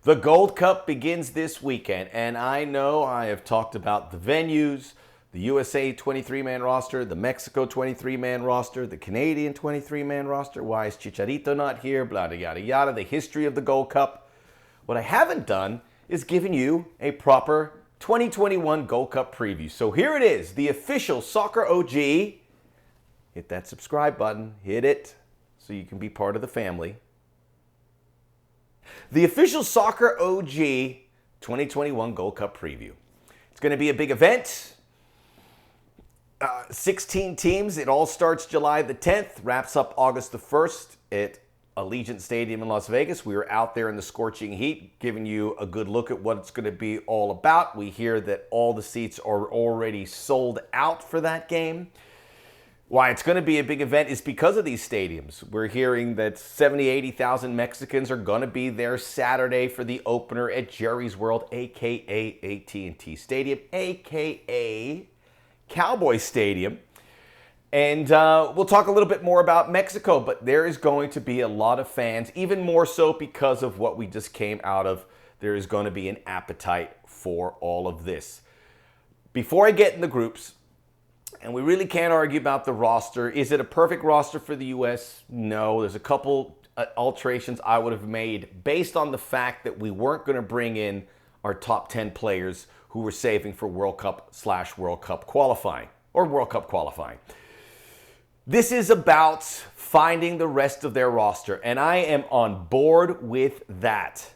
The Gold Cup begins this weekend, and I know I have talked about the venues, the USA 23-man roster, the Mexico 23-man roster, the Canadian 23-man roster. Why is Chicharito not here? Blah, yada, yada. The history of the Gold Cup. What I haven't done is given you a proper 2021 Gold Cup preview. So here it is, the official Soccer OG. Hit that subscribe button. Hit it so you can be part of the family. The official Soccer OG 2021 Gold Cup preview. It's going to be a big event. 16 teams. It all starts July the 10th, wraps up August the 1st at Allegiant Stadium in Las Vegas. We were out there in the scorching heat, giving you a good look at what it's going to be all about. We hear that all the seats are already sold out for that game. Why it's going to be a big event is because of these stadiums. We're hearing that 70,000, 80,000 Mexicans are going to be there Saturday for the opener at Jerry's World, a.k.a. AT&T Stadium, a.k.a. Cowboy Stadium. And we'll talk a little bit more about Mexico, but there is going to be a lot of fans, even more so because of what we just came out of. There is going to be an appetite for all of this. Before I get in the groups, and we really can't argue about the roster. Is it a perfect roster for the U.S.? No. There's a couple alterations I would have made based on the fact that we weren't going to bring in our top 10 players who were saving for World Cup/World Cup qualifying, or World Cup qualifying. This is about finding the rest of their roster, and I am on board with that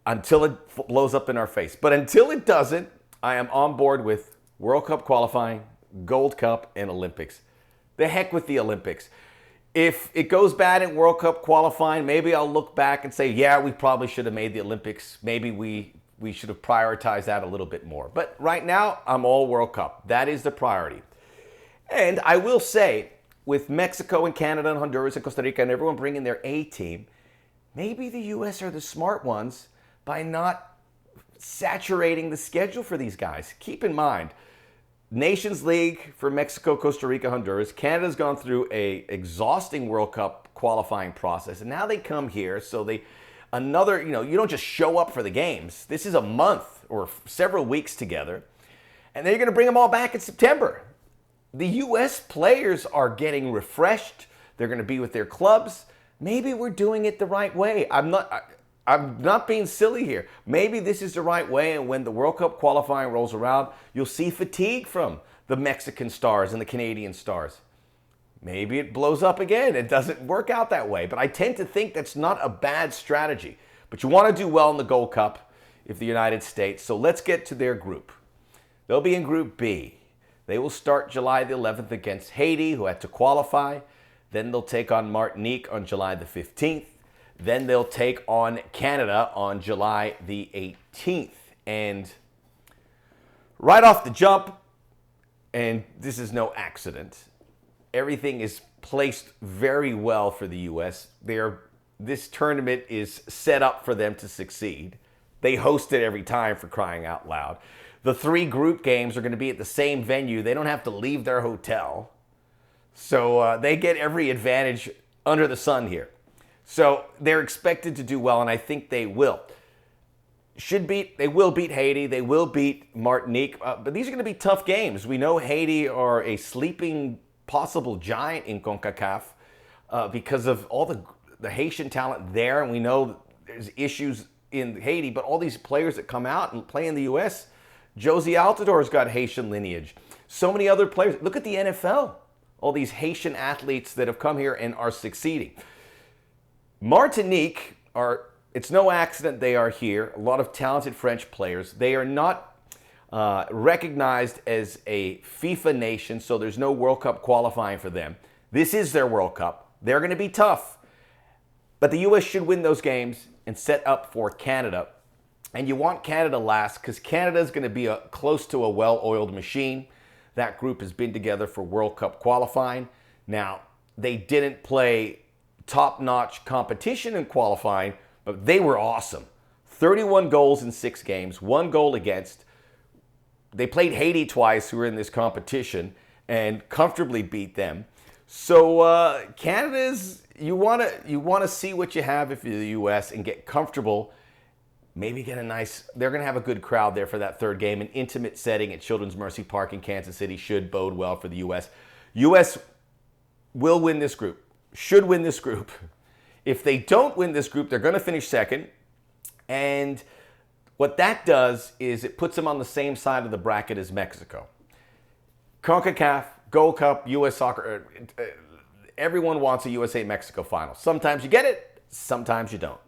until it blows up in our face. But until it doesn't, I am on board with World Cup qualifying, Gold Cup, and Olympics. The heck with the Olympics. If it goes bad in World Cup qualifying, maybe I'll look back and say, yeah, we probably should have made the Olympics. Maybe we should have prioritized that a little bit more. But right now, I'm all World Cup. That is the priority. And I will say, with Mexico and Canada and Honduras and Costa Rica and everyone bringing their A team, maybe the U.S. are the smart ones by not saturating the schedule for these guys. Keep in mind, Nations League for Mexico, Costa Rica, Honduras. Canada's gone through a exhausting World Cup qualifying process, and now they come here. So you don't just show up for the games. This is a month or several weeks together, and then you're going to bring them all back in September. The U.S. players are getting refreshed. They're going to be with their clubs. Maybe we're doing it the right way. I'm not being silly here. Maybe this is the right way, and when the World Cup qualifying rolls around, you'll see fatigue from the Mexican stars and the Canadian stars. Maybe it blows up again. It doesn't work out that way, but I tend to think that's not a bad strategy. But you want to do well in the Gold Cup if the United States. So let's get to their group. They'll be in Group B. They will start July the 11th against Haiti, who had to qualify. Then they'll take on Martinique on July the 15th. Then they'll take on Canada on July the 18th. And right off the jump, and this is no accident, everything is placed very well for the U.S. This tournament is set up for them to succeed. They host it every time, for crying out loud. The 3 group games are going to be at the same venue. They don't have to leave their hotel. So they get every advantage under the sun here. So they're expected to do well, and I think they will. They will beat Haiti. They will beat Martinique. But these are going to be tough games. We know Haiti are a sleeping possible giant in CONCACAF because of all the Haitian talent there. And we know there's issues in Haiti, but all these players that come out and play in the U.S., Josie Altidore has got Haitian lineage. So many other players. Look at the NFL. All these Haitian athletes that have come here and are succeeding. Martinique it's no accident they are here. A lot of talented French players. They are not recognized as a FIFA nation, so there's no World Cup qualifying for them. This is their World Cup. They're going to be tough. But the U.S. should win those games and set up for Canada. And you want Canada last because Canada is going to be close to a well-oiled machine. That group has been together for World Cup qualifying. Now, they didn't play top-notch competition in qualifying, but they were awesome. 31 goals in 6 games, 1 goal against. They played Haiti twice, who were in this competition, and comfortably beat them. So Canada's, you want to see what you have if you're the U.S. and get comfortable maybe get they're going to have a good crowd there for that third game. An intimate setting at Children's Mercy Park in Kansas City should bode well for the U.S. U.S. will win this group, should win this group. If they don't win this group, they're going to finish second. And what that does is it puts them on the same side of the bracket as Mexico. CONCACAF, Gold Cup, U.S. Soccer, everyone wants a USA-Mexico final. Sometimes you get it, sometimes you don't.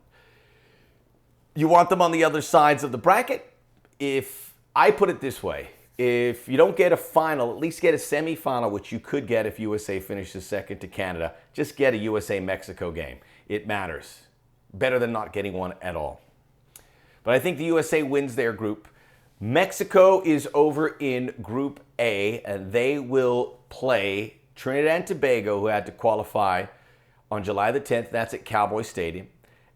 You want them on the other sides of the bracket? If I put it this way, if you don't get a final, at least get a semifinal, which you could get if USA finishes second to Canada. Just get a USA-Mexico game. It matters. Better than not getting one at all. But I think the USA wins their group. Mexico is over in Group A, and they will play Trinidad and Tobago, who had to qualify on July the 10th. That's at Cowboy Stadium.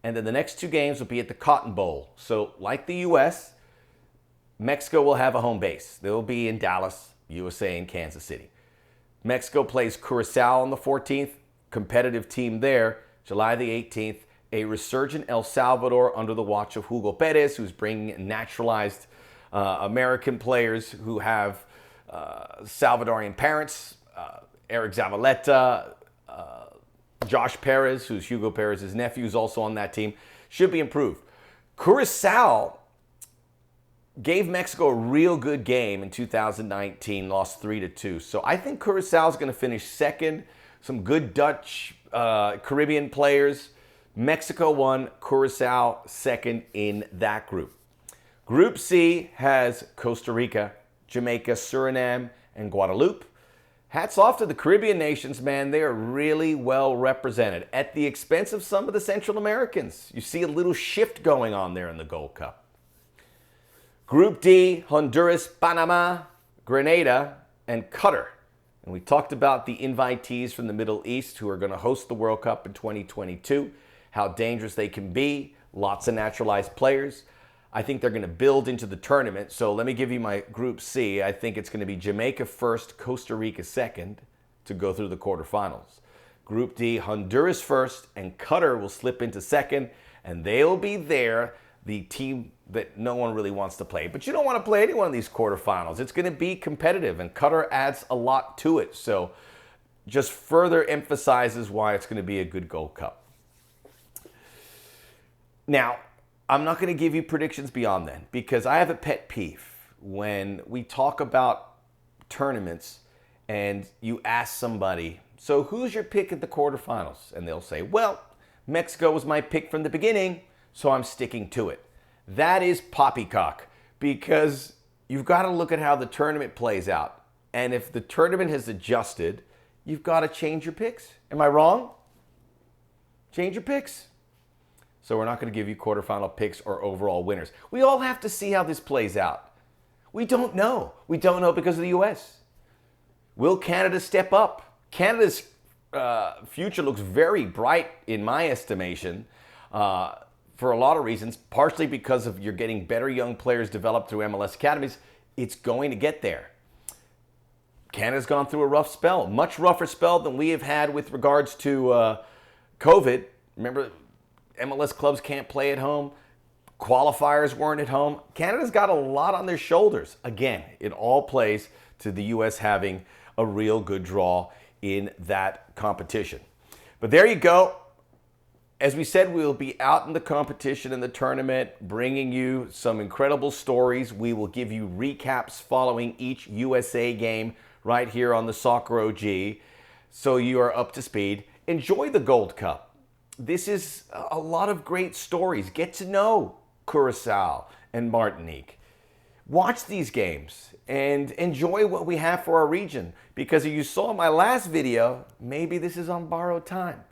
And then the next two games will be at the Cotton Bowl. So like the U.S., Mexico will have a home base. They'll be in Dallas, USA, and Kansas City. Mexico plays Curacao on the 14th, competitive team there. July the 18th, a resurgent El Salvador under the watch of Hugo Perez, who's bringing naturalized American players who have Salvadorian parents. Eric Zavaleta, Josh Perez, who's Hugo Perez's nephew, is also on that team. Should be improved. Curacao gave Mexico a real good game in 2019, lost 3-2. So I think Curacao is going to finish second. Some good Dutch, Caribbean players. Mexico won, Curacao second in that group. Group C has Costa Rica, Jamaica, Suriname, and Guadeloupe. Hats off to the Caribbean nations, man. They are really well represented at the expense of some of the Central Americans. You see a little shift going on there in the Gold Cup. Group D, Honduras, Panama, Grenada, and Qatar. And we talked about the invitees from the Middle East who are going to host the World Cup in 2022, how dangerous they can be, lots of naturalized players. I think they're going to build into the tournament. So let me give you my Group C. I think it's going to be Jamaica first, Costa Rica second to go through the quarterfinals. Group D, Honduras first, and Qatar will slip into second, and they'll be there, the team that no one really wants to play. But you don't want to play any one of these quarterfinals. It's going to be competitive, and Qatar adds a lot to it. So just further emphasizes why it's going to be a good Gold Cup. Now, I'm not going to give you predictions beyond then because I have a pet peeve when we talk about tournaments and you ask somebody, so who's your pick at the quarterfinals? And they'll say, well, Mexico was my pick from the beginning, so I'm sticking to it. That is poppycock because you've got to look at how the tournament plays out. And if the tournament has adjusted, you've got to change your picks. Am I wrong? Change your picks. So we're not going to give you quarterfinal picks or overall winners. We all have to see how this plays out. We don't know. We don't know because of the U.S. Will Canada step up? Canada's future looks very bright in my estimation for a lot of reasons, partially because of you're getting better young players developed through MLS academies. It's going to get there. Canada's gone through a rough spell, much rougher spell than we have had with regards to COVID. Remember, MLS clubs can't play at home. Qualifiers weren't at home. Canada's got a lot on their shoulders. Again, it all plays to the U.S. having a real good draw in that competition. But there you go. As we said, we'll be out in the competition in the tournament, bringing you some incredible stories. We will give you recaps following each USA game right here on the Soccer OG, so you are up to speed. Enjoy the Gold Cup. This is a lot of great stories. Get to know Curacao and Martinique. Watch these games and enjoy what we have for our region. Because as you saw in my last video, maybe this is on borrowed time.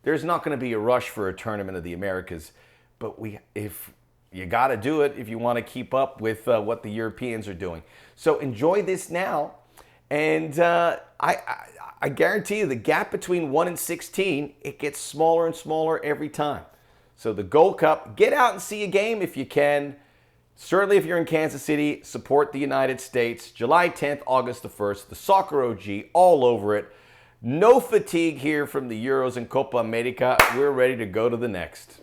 There's not going to be a rush for a tournament of the Americas, but if you got to do it if you want to keep up with what the Europeans are doing. So enjoy this now, and I guarantee you the gap between 1 and 16, it gets smaller and smaller every time. So the Gold Cup, get out and see a game if you can. Certainly if you're in Kansas City, support the United States. July 10th, August the 1st, the Soccer OG, all over it. No fatigue here from the Euros and Copa America. We're ready to go to the next.